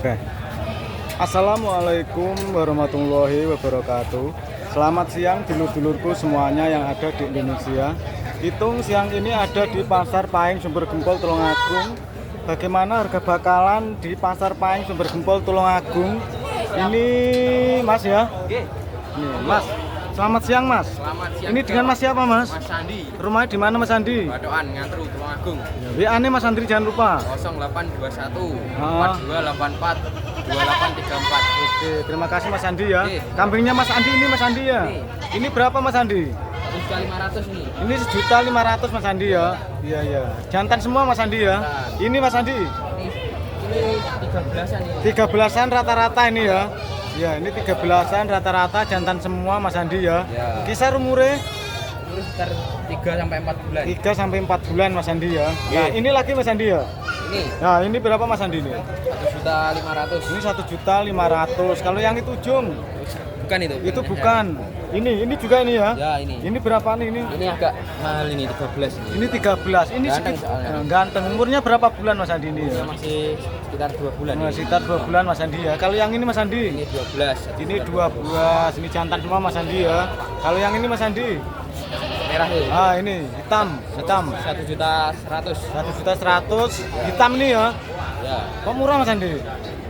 Oke. Assalamualaikum warahmatullahi wabarakatuh. Selamat siang dulur-dulurku semuanya yang ada di Indonesia. Hitung siang ini ada di Pasar Pahing Sumber Gempol Tulungagung. Bagaimana harga bakalan di Pasar Pahing Sumber Gempol Tulungagung? Ini Mas ya? Nih, Mas. Selamat siang Mas. Selamat siang. Ini dengan Mas siapa Mas? Mas Sandi. Rumahnya di mana Mas Sandi? Badoan Ngantru Tulungagung. WA-nya Mas Sandi jangan lupa. 0821 Ah. 4284 2834. Oke, terima kasih Mas Andi ya. Oke. Kambingnya Mas Andi ini Mas Andi ya. Ini. Ini berapa Mas Andi? 1.500 nih. Ini 1.500.000 Mas Andi ya. Iya iya. Jantan semua Mas Andi ya. Ini Mas Andi. Ini 13-an nih. 13-an rata-rata ini ya. Ya, ini 13-an rata-rata jantan semua Mas Andi ya. Ya. Kisar umurnya Umur sekitar 3 sampai 4 bulan. 3 sampai 4 bulan Mas Andi ya. Nah, ini lagi Mas Andi ya. Ini Nah, ini berapa Mas Andi ini? 1.500.000. Ini 1.500.000. Kalau yang itu ujung Bukan itu. itu bukan. Ini juga ini ya. Ya, ini. Ini berapa nih ini? Ini agak mahal ini 13 nih. Ini 13. Ini Ganteng soalnya. ganteng. Umurnya berapa bulan Mas Andi ini ya? Ini masih sekitar 2 bulan. Nah, Ini. sekitar 2 bulan Mas Andi ya. Kalau yang ini Mas Andi? Ini 12. Ini 12. Ini jantan semua Mas Andi ya. Kalau yang ini Mas Andi? Merah ini. Ah, ini hitam. 1.100.000. 1.100.000. Hitam ini ya. Ya. Kok murah Mas Andi?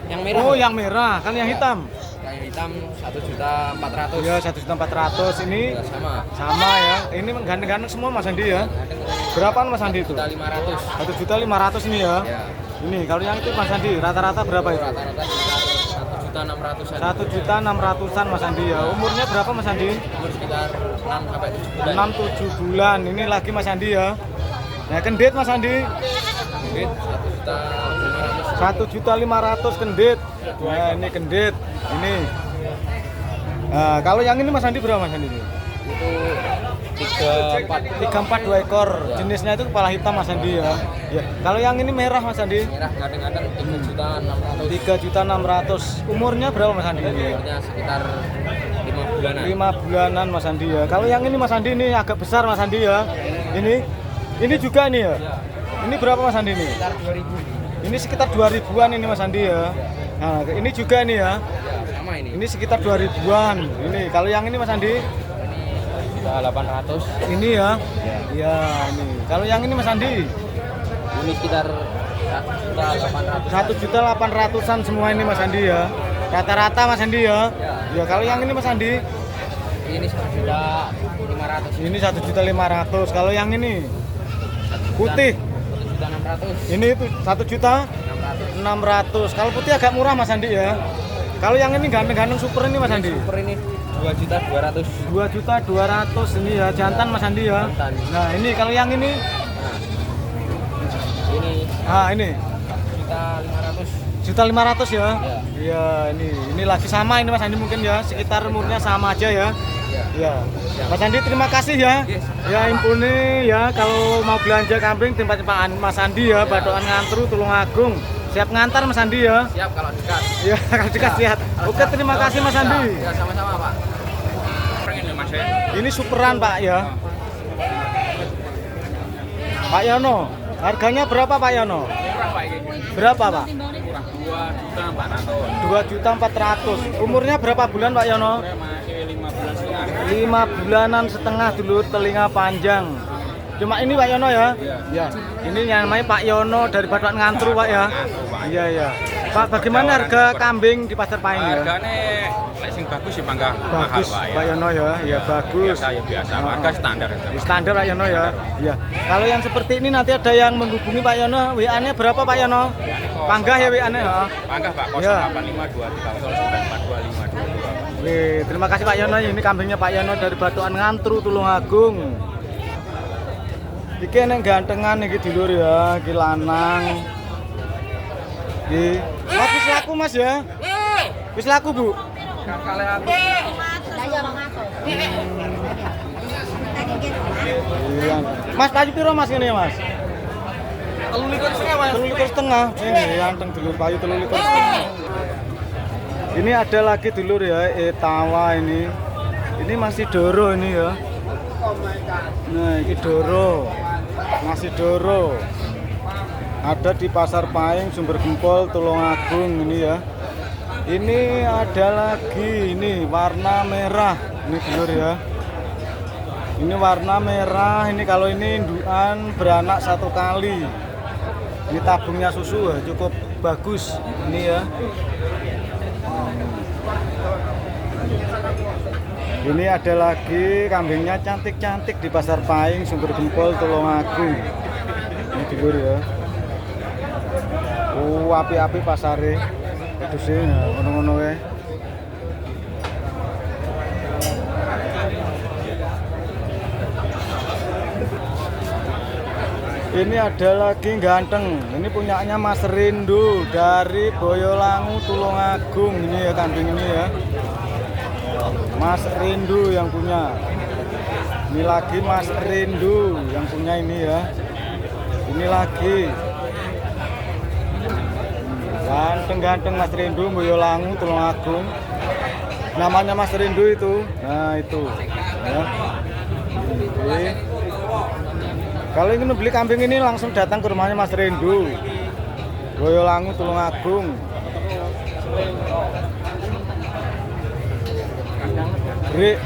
Yang merah. Oh, yang merah. Kan yang hitam? Yang hitam 1.400.000. Ya, 1.400.000 ini Ya, sama. ya. Ini ganteng-ganteng semua Mas Andi ya. Berapaan Mas Andi itu? 1.500.000. 1.500.000 ini ya. Ya. Ini kalau yang itu Mas Andi rata-rata berapa itu? Rata-rata sekitar 1.600.000. 1.600.000 Mas Andi ya. Umurnya berapa Mas Andi? Umur sekitar 6 sampai 7 bulan. 6-7 bulan. Ini lagi Mas Andi ya. Nah, kendit Mas Andi. Duit 1.500.000. 1.500.000 kendit. Nah, ini kendit. Ini. Nah, kalau yang ini Mas Andi berapa Mas Andi? Itu 34. 34 2 ekor. Jenisnya itu kepala hitam Mas Andi ya. Ya. Kalau yang ini merah Mas Andi? Merah kadang-kadang 3.600.000. 3.600.000. Umurnya berapa Mas Andi ini? Umurnya sekitar 5 bulanan. 5 bulanan Mas Andi ya. Kalau yang ini Mas Andi ini agak besar Mas Andi ya. Ini juga ini ya. Ini berapa Mas Andi ini? Sekitar 2.000. Ini sekitar 2.000-an ini Mas Andi ya. Nah, ini juga ini ya. Ya, sama ini. Ini sekitar 2.000-an. Ini kalau yang ini Mas Andi? Sudah 800. Ini ya. Iya, ini. Kalau yang ini Mas Andi? Ini sekitar 1.800.000. 1.800.000-an semua ini Mas Andi ya. Rata-rata Mas Andi ya. Ya, kalau yang ini Mas Andi? Ini 1.500.000. Ini 1.500.000. Kalau yang ini? Putih. 1.600.000. Ini itu 1.600.000. Kalau putih agak murah Mas Andi ya. Kalau yang ini ganteng-ganteng super ini Mas Andi. Super ini 2.200.000. 2.200.000 ini ya, jantan Mas Andi ya. Jantan. Nah, ini kalau yang ini? Ini Ah, ini 1.500.000. 1.500.000 ya. Ya. Iya, ini lagi sama ini Mas Andi mungkin ya, sekitar umurnya sama aja ya. Ya. Ya. Mas Andi terima kasih ya. Yes. Ya impune ya kalau mau belanja kambing tempat Mas Andi ya, Badokan Ngantru Tulungagung. Siap ngantar Mas Andi ya. Siap kalau dekat. Ya, kalau dekat siap. Oke, terima kasih Mas Andi. Ya, sama-sama, Pak. Ini superan Pak ya. Pak Yono, harganya berapa Pak Yono? Berapa Pak? 2.400.000. Umurnya berapa bulan Pak Yono? 5 bulanan setengah dulu, telinga panjang. Cuma ini Pak Yono ya? Ya. Ini yang namanya Pak Yono dari Badokan Ngantru Pak ya? Iya iya. Pak, bagaimana harga kambing di Pasar Pahing ya? Harganya lek sing bagus sih bangga Bagus Pak Yono ya? Iya bagus. Biasa ya biasa, harga standar. Standar Pak Yono ya? Iya. Kalau yang seperti ini nanti ada yang menghubungi Pak Yono, WA-nya berapa Pak Yono? Panggah ya WA-nya ya? Bangga Pak, Ya. 0852309422. Oke, terima kasih Pak Yono. Ini kambingnya Pak Yono dari Badokan Ngantru Tulungagung. Iki nek gantengan iki dulur ya, iki lanang. Iki. Wis laku Mas ya? Wis laku Bu. Iya. Mas payu piro Mas ini Mas? 3,5. Ini ganteng dulur payu 3,5. Ini ada lagi dulur ya, etawa ini. Ini masih doro ini ya. Nah, ini doro. Masih doro. ada di Pasar Pahing Sumber Gempol Tulungagung ini ya. Ini ada lagi ini warna merah ini dulur ya. Ini warna merah, ini kalau ini indukan beranak 1 kali. Ini tabungnya susu ya, cukup bagus ini ya. Ini ada lagi kambingnya cantik-cantik di Pasar Pahing Sumber Gempol Tulungagung. Ini dulur ya. Api-api pasare. Itu sih ngono-ngono ya. Ini ada lagi ganteng. Ini punyanya Mas Rindu dari Boyolangu Tulungagung. Ini ya kambing ini ya. Mas Rindu yang punya. Ini lagi Mas Rindu yang punya ini ya. Ini lagi. Ganteng-ganteng Mas Rindu Boyolangu Tulungagung. Namanya Mas Rindu itu. Nah, itu. Ya. Oke. Kalau ingin beli kambing ini langsung datang ke rumahnya Mas Rindu Boyolangu Tulungagung. Ri.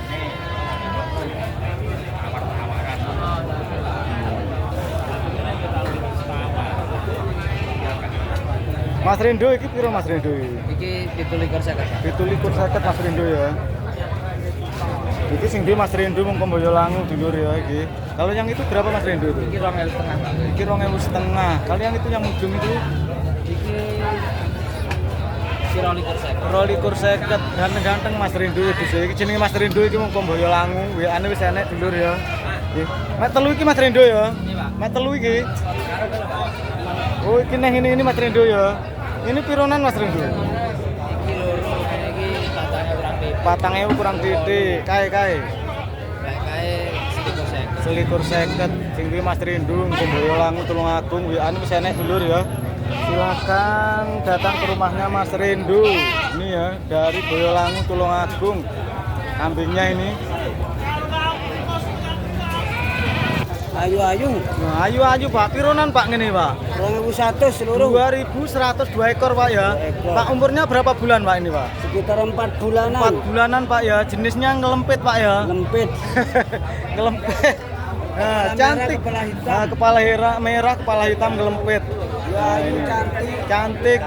Mas Rindu iki piro Mas Rindu iki? Iki 1750 Mas Rindu ya. Iki sing Mas Rindu mung Boyolangu dulur ya iki. Kalau yang itu berapa Mas Rindu itu? Iki 2.500. Iki 2.500. Kalau yang itu yang ujung itu? Iki Siro likur seket. Ganteng-ganteng Mas Rindu itu sih. Iki jenenge Mas Rindu iki mung Boyolangu. WA-ne wis enek dulur ya. Nggih. Mek telu iki Mas Rindu ya. Mek telu iki. Oh, iki neh ini Mas Rindu ya. Ini pironan Mas Rindu? Iki patangnya kurang Patangnya kurang titik. titik. Kae. Kae Selikur seket. Sing kuwi Mas Rindu Boyolangu Tulungagung. WA-ne wis enek dulur ya. Silakan datang ke rumahnya Mas Rindu. Ini ya dari Boyolangu Tulungagung. Kambingnya ini. Ayu-ayu. Nah, ayu Pak. Pironan Pak ngene Pak? 2.100 seluruh. 2.102 ekor Pak ya. 2 ekor. Pak umurnya berapa bulan Pak ini Pak? Sekitar 4 bulanan. 4 bulanan Pak ya. Jenisnya ngelempit Pak ya. Lempit. Ngelempit. Nah, Kepala cantik. merah, kepala hitam. Nah, kepala merah, kepala hitam ngelempit. Ya, Nah, ini ini. cantik. Cantik.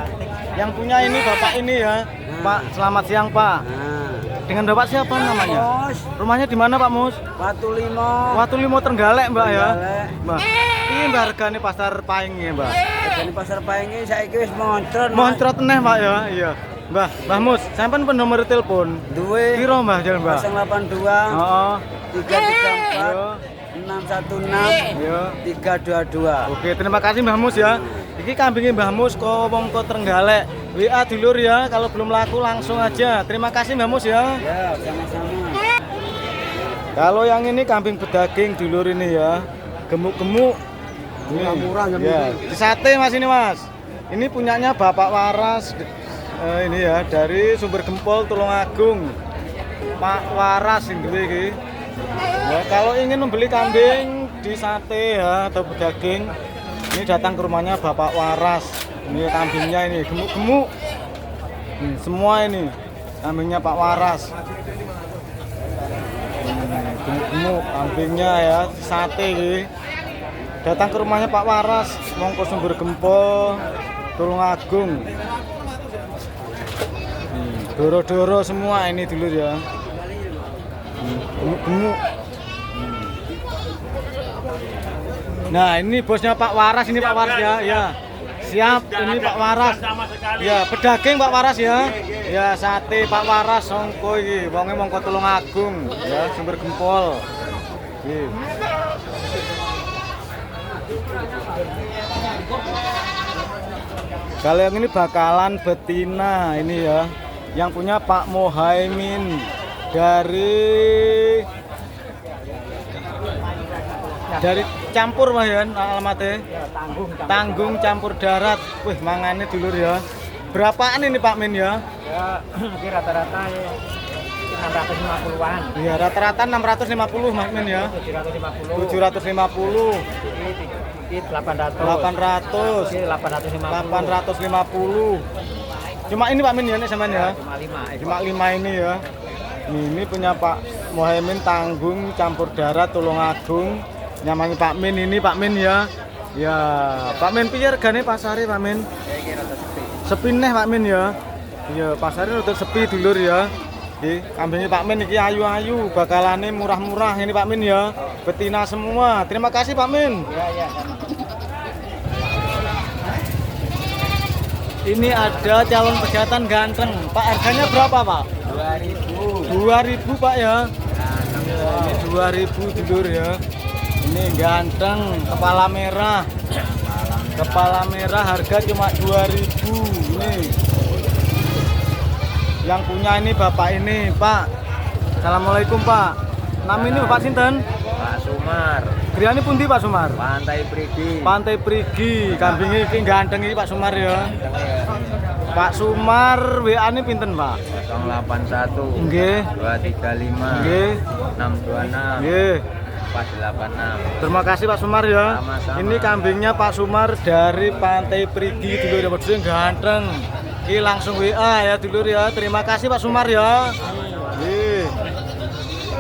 Yang punya ini Bapak ini ya. Pak, selamat siang Pak. Nah, Dengan Bapak siapa namanya? Mus, Rumahnya di mana Pak Mus? Watu Limo. Watu Limo Trenggalek Mbak ya. Trenggalek. Mbak. Ini Mbak regane Pasar Pahing ya Mbak. Jadi pasar Pahing ini saiki wis moncrot. Moncrot neh Pak ya. Iya. Mbah Mus, sampean nomor telepon. Duwe Piro Mbah jalan Mbah? 082 Heeh. 334 616 Iya. 322. Oke, terima kasih Mbah Mus ya. Iki kambingnya Mbah Mus wong Trenggalek. WA dulur ya, kalau belum laku langsung aja. Terima kasih Mbah Mus ya. Ya, sama-sama. Kalau yang ini kambing bedaging dulur ini ya. Gemuk-gemuk. Murah-murah ya. Di sate Mas ini Mas. Ini punyanya Bapak Waras. Ini ya dari Sumber Gempol Tulungagung. Pak Waras ini iki. Ya, kalau ingin membeli kambing di sate ya atau bedaging, ini datang ke rumahnya Bapak Waras. Ini kambingnya ini gemuk-gemuk. Semua ini kambingnya Pak Waras. Gemuk-gemuk kambingnya ya di sate ini. Datang ke rumahnya Pak Waras, mongko Sumber Gempol Tulungagung. Doro-doro semua ini dulu ya. Gemuk-gemuk. Nah, ini bosnya Pak Waras, ini Pak Waras ya. Ya. Siap, ini Pak Waras. Ya, pedaging Pak Waras ya. Ya, sate Pak Waras songko iki. Wonge mongko Tulungagung ya, Sumber Gempol. Nggih. Kalau yang ini bakalan betina ini ya. Yang punya Pak Mohaimin dari campur Mas ya alamatnya. Tanggung campur darat. Wih, mangane dulur ya. Berapaan ini Pak Min ya? Ya, ini rata-rata 650-an. Ya, rata-rata 650 Mas Min ya. 750. 750. Dikit 800. 800. Oke, 850. 850. Cuma ini Pak Min ya, nih sampean ya. Cuma 5. Cuma 5 ini ya. Ini punya Pak Mohaimin Tanggung campur darat Tulungagung. Namanya Pak Min ini Pak Min ya. Ya, Pak Min piye regane pasare Pak Min? Saya kira sepi. Sepi neh Pak Min ya. Iya, pasare rada sepi dulur ya. Nggih, kambingnya Pak Min iki ayu-ayu, bakalane murah-murah ini Pak Min ya. Betina semua. Terima kasih Pak Min. Iya. Ini ada calon pejantan ganteng. Pak, harganya berapa, Pak? 2000. 2000, Pak ya. Ya, ini 2000 dulur ya. Ini ganteng, kepala merah. Kepala merah harga cuma 2000. Ini. Yang punya ini Bapak ini, Pak. Assalamualaikum, Pak. Nama ini Bapak sinten? Pak Sumar. Griane pundi Pak Sumar? Pantai Prigi. Pantai Prigi. Kambing iki ganteng iki Pak Sumar ya. Pak Sumar WA-ne pinten, Pak? 081. Nggih. 235. Nggih. 626. Nggih. 486. Terima kasih Pak Sumar ya. Sama-sama. Ini kambingnya Pak Sumar dari Pantai Prigi dulur ya, Pak ganteng. Ini langsung WA ya dulur ya. Terima kasih Pak Sumar ya. Nggih.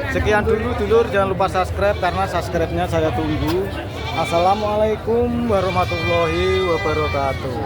Sekian dulu dulur, jangan lupa subscribe karena subscribe-nya saya tunggu. Assalamualaikum warahmatullahi wabarakatuh.